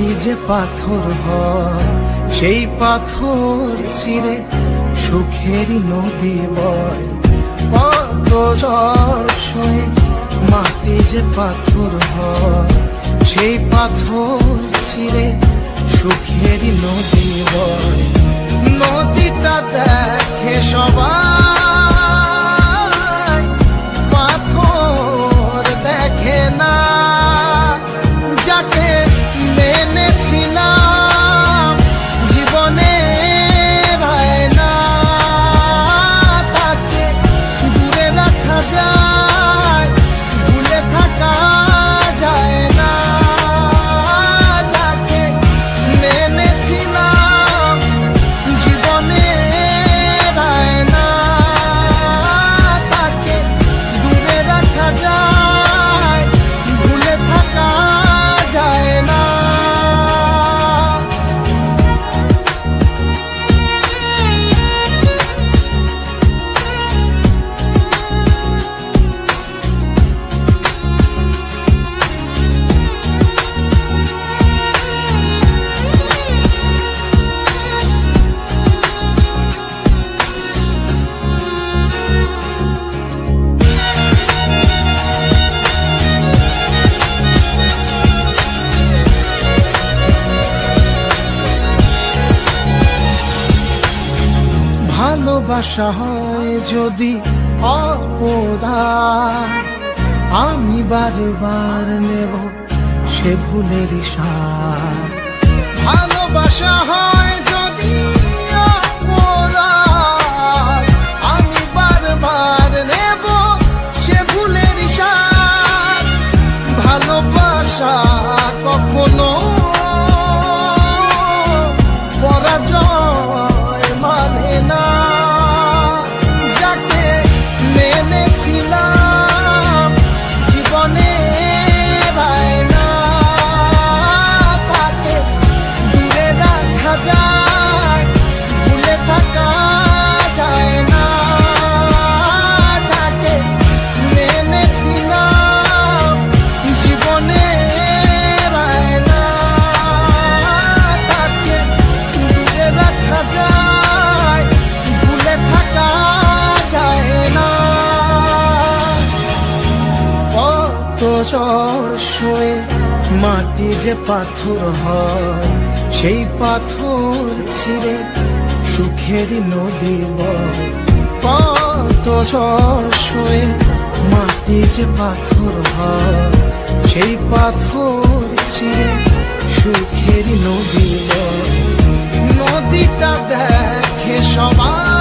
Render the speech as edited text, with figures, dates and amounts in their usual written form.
মাটি যে পাথর হয় সেই পাথর চিরে সুখেরই নদী বয়। কত ঝড় সয়ে মাটি যে পাথর হয় সেই পাথর চিরে সুখেরই নদী বয়। নদীটা দেখে সবাই, পাথর দেখে না। যাকে মেনেছিলাম জীবনে না, তাকে দূরে রাখা যায়, ভুলে থাকা যায় না। যাকে মেনেছিলাম জীবনে না, তাকে দূরে রাখা যায়, ভুলে থাকা যায় না। ভালোবাসা হয় যদি অপরাধ, আমি বারবার নেব সে ভুলের সার। ভালোবাসা হয় যদি অপরাধ, আমি বারবার নেব সে ভুলের সার। ভালোবাসা কখনো পরাজয় মানে না। যাকে মেনেছিলাম জীবনে না, তাকে দূরে রাখা যায়, ভুলে থাকা যায় না। যাকে মেনেছিলাম জীবনে না, তাকে দূরে রাখা যায়, ভুলে থাকা যায় না। কত ঝড় সয়ে মাটি যে পাথর হয় সেই পাথর ছিঁড়ে সুখেরই নদী বয়। কত ঝড় সয়ে মাটি যে পাথর হয় সেই পাথর চিরে সুখেরই নদী বয়। নদীটা দেখে সবাই,